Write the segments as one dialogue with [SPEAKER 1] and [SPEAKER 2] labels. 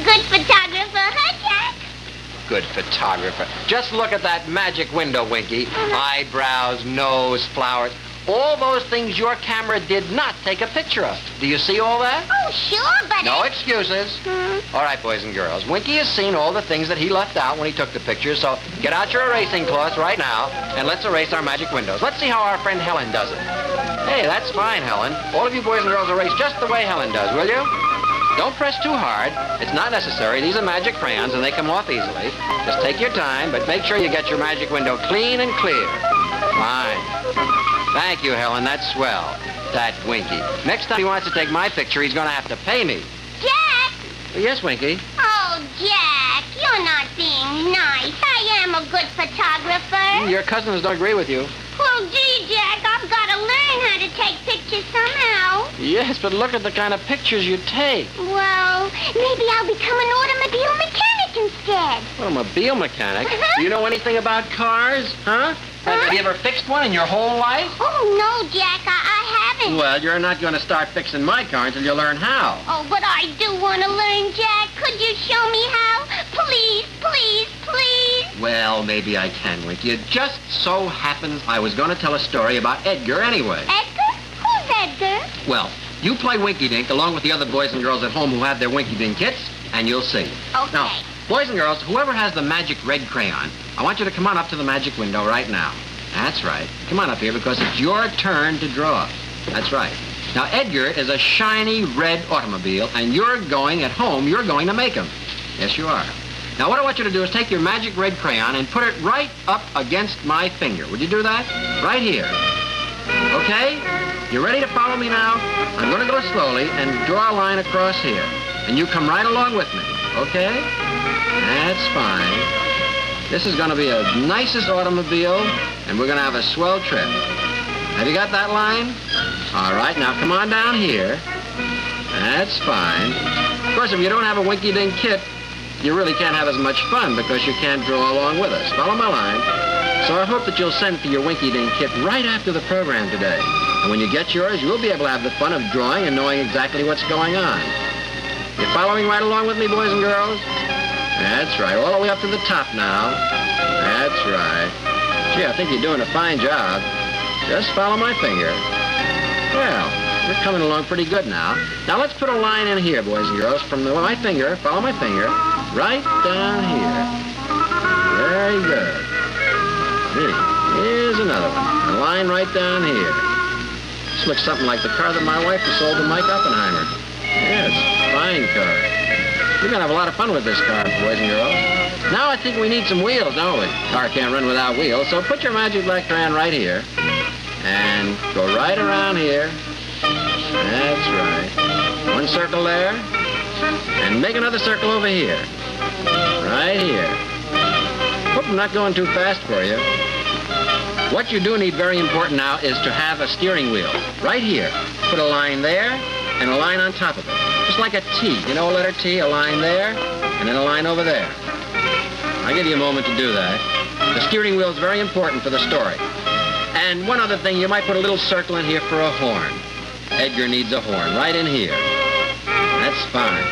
[SPEAKER 1] a good photographer, huh, Jack?
[SPEAKER 2] Good photographer. Just look at that magic window, Winky. Eyebrows, nose, flowers. All those things your camera did not take a picture of. Do you see all that?
[SPEAKER 1] Oh, sure, but...
[SPEAKER 2] No excuses. All right, boys and girls. Winky has seen all the things that he left out when he took the picture, so get out your erasing cloths right now, and let's erase our magic windows. Let's see how our friend Helen does it. Hey, that's fine, Helen. All of you boys and girls erase just the way Helen does, will you? Don't press too hard. It's not necessary. These are magic crayons, and they come off easily. Just take your time, but make sure you get your magic window clean and clear. Fine. Thank you, Helen. That's swell. That Winky. Next time he wants to take my picture, he's going to have to pay me.
[SPEAKER 1] Jack!
[SPEAKER 2] Yes, Winky?
[SPEAKER 1] Oh, Jack, you're not being nice. I am a good photographer.
[SPEAKER 2] Your cousins don't agree with you.
[SPEAKER 1] Well, gee, Jack, I've got to learn how to take pictures somehow.
[SPEAKER 2] Yes, but look at the kind of pictures you take.
[SPEAKER 1] Well, maybe I'll become an automobile mechanic instead.
[SPEAKER 2] Automobile mechanic? Do you know anything about cars? Huh? Have you ever fixed one in your whole life?
[SPEAKER 1] Oh, no, Jack, I haven't.
[SPEAKER 2] Well, you're not going to start fixing my car until you learn how.
[SPEAKER 1] Oh, but I do want to learn, Jack. Could you show me how? Please, please, please.
[SPEAKER 2] Well, maybe I can, Winky. It just so happens I was going to tell a story about Edgar anyway.
[SPEAKER 1] Edgar? Who's Edgar?
[SPEAKER 2] Well, you play Winky Dink along with the other boys and girls at home who have their Winky Dink kits, and you'll see.
[SPEAKER 1] Okay.
[SPEAKER 2] Now, boys and girls, whoever has the magic red crayon, I want you to come on up to the magic window right now. That's right. Come on up here because it's your turn to draw. That's right. Now, Edgar is a shiny red automobile, and you're going to make him. Yes, you are. Now, what I want you to do is take your magic red crayon and put it right up against my finger. Would you do that? Right here. Okay? You ready to follow me now? I'm going to go slowly and draw a line across here. And you come right along with me. Okay? That's fine. This is going to be a nicest automobile, and we're going to have a swell trip. Have you got that line? All right, now come on down here. That's fine. Of course, if you don't have a Winky Dink kit, you really can't have as much fun because you can't draw along with us. Follow my line. So I hope that you'll send for your Winky Dink kit right after the program today. And when you get yours, you'll be able to have the fun of drawing and knowing exactly what's going on. You following right along with me, boys and girls? That's right. All the way up to the top now. That's right. Gee, I think you're doing a fine job. Just follow my finger. Well, you're coming along pretty good now. Now let's put a line in here, boys and girls, from my finger, follow my finger, right down here. Very good. Here's another one. A line right down here. This looks something like the car that my wife just sold to Mike Oppenheimer. Yeah, it's a fine car. We're going to have a lot of fun with this car, boys and girls. Now I think we need some wheels, don't we? Car can't run without wheels, so put your magic black crayon right here. And go right around here. That's right. One circle there. And make another circle over here. Right here. Hope I'm not going too fast for you. What you do need very important now is to have a steering wheel. Right here. Put a line there and a line on top of it. Just like a T. You know a letter T? A line there and then a line over there. I'll give you a moment to do that. The steering wheel is very important for the story. And one other thing, you might put a little circle in here for a horn. Edgar needs a horn right in here. That's fine.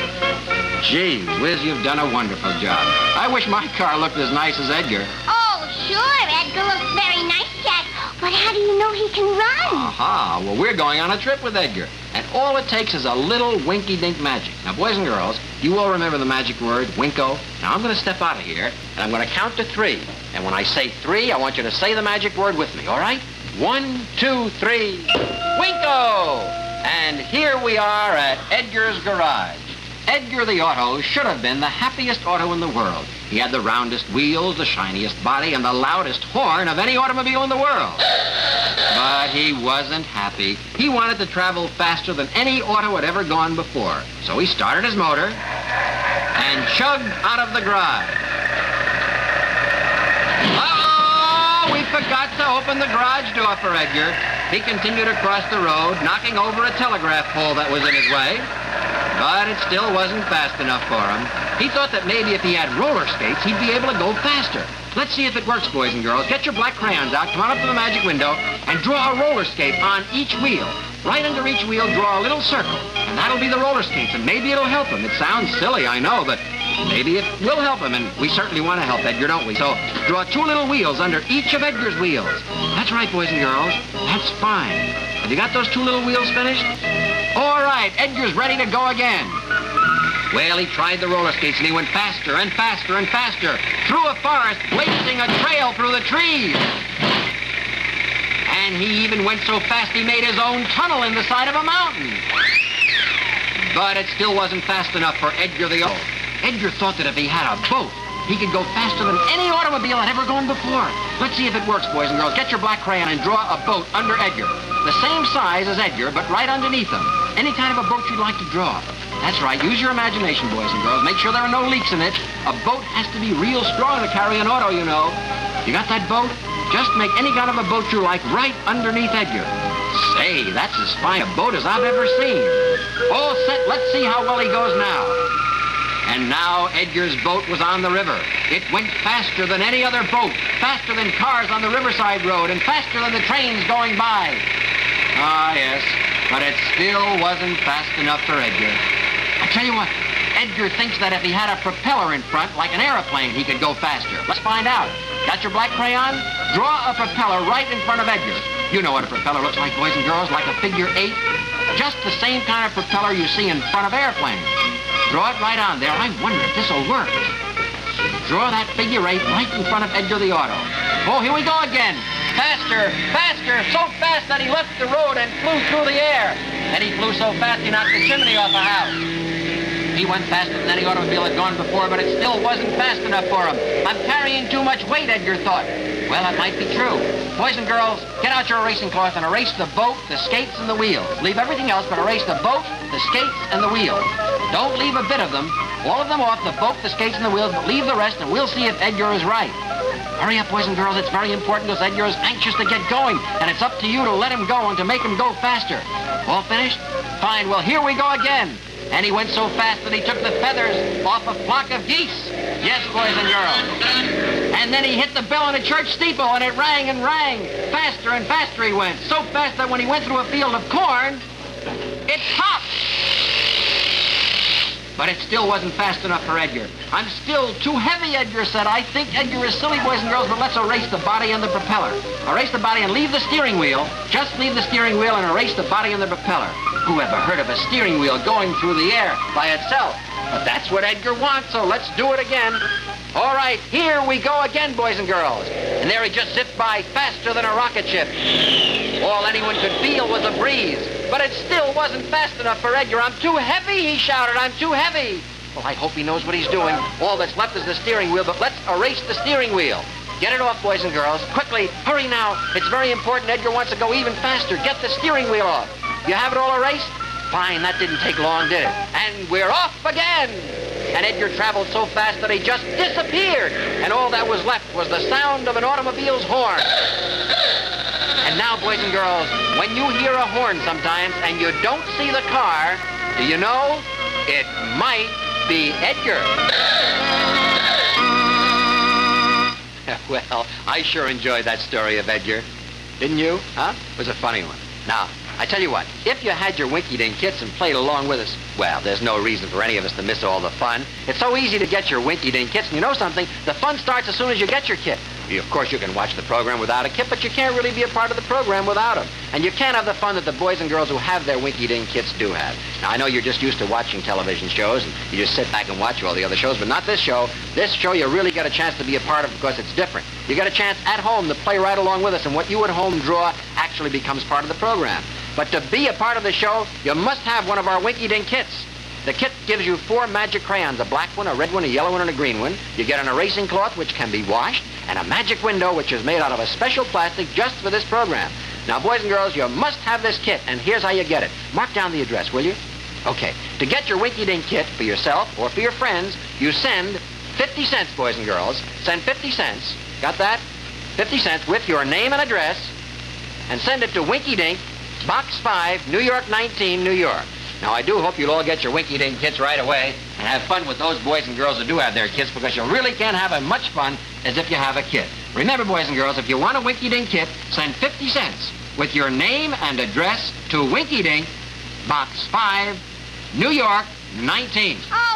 [SPEAKER 2] Gee whiz, you've done a wonderful job. I wish my car looked as nice as Edgar.
[SPEAKER 1] Oh, sure, Edgar looks very nice, Jack. But how do you know he can run?
[SPEAKER 2] Aha, well, we're going on a trip with Edgar. And all it takes is a little Winky Dink magic. Now, boys and girls, you all remember the magic word, Winko. Now, I'm going to step out of here, and I'm going to count to 3. And when I say 3, I want you to say the magic word with me, all right? 1, 2, 3, Winko! And here we are at Edgar's garage. Edgar the Auto should have been the happiest auto in the world. He had the roundest wheels, the shiniest body, and the loudest horn of any automobile in the world. But he wasn't happy. He wanted to travel faster than any auto had ever gone before. So he started his motor and chugged out of the garage. Uh-oh! We forgot to open the garage door for Edgar. He continued across the road, knocking over a telegraph pole that was in his way. But it still wasn't fast enough for him. He thought that maybe if he had roller skates, he'd be able to go faster. Let's see if it works, boys and girls. Get your black crayons out, come on up to the magic window, and draw a roller skate on each wheel. Right under each wheel, draw a little circle. And that'll be the roller skates, and maybe it'll help him. It sounds silly, I know, but maybe it will help him, and we certainly want to help Edgar, don't we? So draw 2 little wheels under each of Edgar's wheels. That's right, boys and girls. That's fine. Have you got those 2 little wheels finished? All right, Edgar's ready to go again. Well, he tried the roller skates, and he went faster and faster and faster through a forest, blazing a trail through the trees. And he even went so fast he made his own tunnel in the side of a mountain. But it still wasn't fast enough for Edgar the Old. Edgar thought that if he had a boat, he could go faster than any automobile had ever gone before. Let's see if it works, boys and girls. Get your black crayon and draw a boat under Edgar. The same size as Edgar, but right underneath him. Any kind of a boat you'd like to draw. That's right. Use your imagination, boys and girls. Make sure there are no leaks in it. A boat has to be real strong to carry an auto, you know. You got that boat? Just make any kind of a boat you like right underneath Edgar. Say, that's as fine a boat as I've ever seen. All set. Let's see how well he goes now. And now Edgar's boat was on the river. It went faster than any other boat, faster than cars on the Riverside Road, and faster than the trains going by. Ah, yes, but it still wasn't fast enough for Edgar. I tell you what, Edgar thinks that if he had a propeller in front, like an airplane, he could go faster. Let's find out. Got your black crayon? Draw a propeller right in front of Edgar. You know what a propeller looks like, boys and girls, like a figure 8. Just the same kind of propeller you see in front of airplanes. Draw it right on there. I wonder if this'll work. Draw that figure 8 right in front of Edgar the Auto. Oh, here we go again. Faster, faster, so fast that he left the road and flew through the air. And he flew so fast he knocked the chimney off a house. He went faster than any automobile had gone before, but it still wasn't fast enough for him. I'm carrying too much weight, Edgar thought. Well, that might be true. Boys and girls, get out your erasing cloth and erase the boat, the skates, and the wheels. Leave everything else, but erase the boat, the skates, and the wheels. Don't leave a bit of them. All of them off, the boat, the skates, and the wheels, but leave the rest, and we'll see if Edgar is right. Hurry up, boys and girls. It's very important because Edgar is anxious to get going, and it's up to you to let him go and to make him go faster. All finished? Fine. Well, here we go again. And he went so fast that he took the feathers off a flock of geese. Yes, boys and girls. And then he hit the bell in a church steeple, and it rang and rang. Faster and faster he went. So fast that when he went through a field of corn, it popped. But it still wasn't fast enough for Edgar. I'm still too heavy, Edgar said. I think Edgar is silly, boys and girls, but let's erase the body and the propeller. Erase the body and leave the steering wheel. Just leave the steering wheel and erase the body and the propeller. Who ever heard of a steering wheel going through the air by itself? But that's what Edgar wants, so let's do it again. All right, here we go again, boys and girls. And there he just zipped by faster than a rocket ship. All anyone could feel was a breeze. But it still wasn't fast enough for Edgar. I'm too heavy, he shouted. I'm too heavy. Well, I hope he knows what he's doing. All that's left is the steering wheel, but let's erase the steering wheel. Get it off, boys and girls. Quickly, hurry now. It's very important. Edgar wants to go even faster. Get the steering wheel off. You have it all erased? Fine, that didn't take long, did it? And we're off again. And Edgar traveled so fast that he just disappeared. And all that was left was the sound of an automobile's horn. And now, boys and girls, when you hear a horn sometimes and you don't see the car, do you know? It might be Edgar. Well, I sure enjoyed that story of Edgar. Didn't you? Huh? It was a funny one. Now, I tell you what, if you had your Winky Dink kits and played along with us, well, there's no reason for any of us to miss all the fun. It's so easy to get your Winky Dink kits, and you know something? The fun starts as soon as you get your kit. Of course, you can watch the program without a kit, but you can't really be a part of the program without them. And you can't have the fun that the boys and girls who have their Winky Dink kits do have. Now, I know you're just used to watching television shows, and you just sit back and watch all the other shows, but not this show. This show you really get a chance to be a part of because it's different. You get a chance at home to play right along with us, and what you at home draw actually becomes part of the program. But to be a part of the show, you must have one of our Winky Dink kits. The kit gives you 4 magic crayons, a black one, a red one, a yellow one, and a green one. You get an erasing cloth, which can be washed, and a magic window, which is made out of a special plastic just for this program. Now, boys and girls, you must have this kit, and here's how you get it. Mark down the address, will you? Okay. To get your Winky Dink kit for yourself or for your friends, you send 50 cents, boys and girls. Send 50 cents. Got that? 50 cents with your name and address, and send it to Winky Dink, Box 5, New York 19, New York. Now, I do hope you'll all get your Winky Dink kits right away and have fun with those boys and girls who do have their kits, because you really can't have as much fun as if you have a kit. Remember, boys and girls, if you want a Winky Dink kit, send 50 cents with your name and address to Winky Dink, Box 5, New York, 19.
[SPEAKER 1] Oh,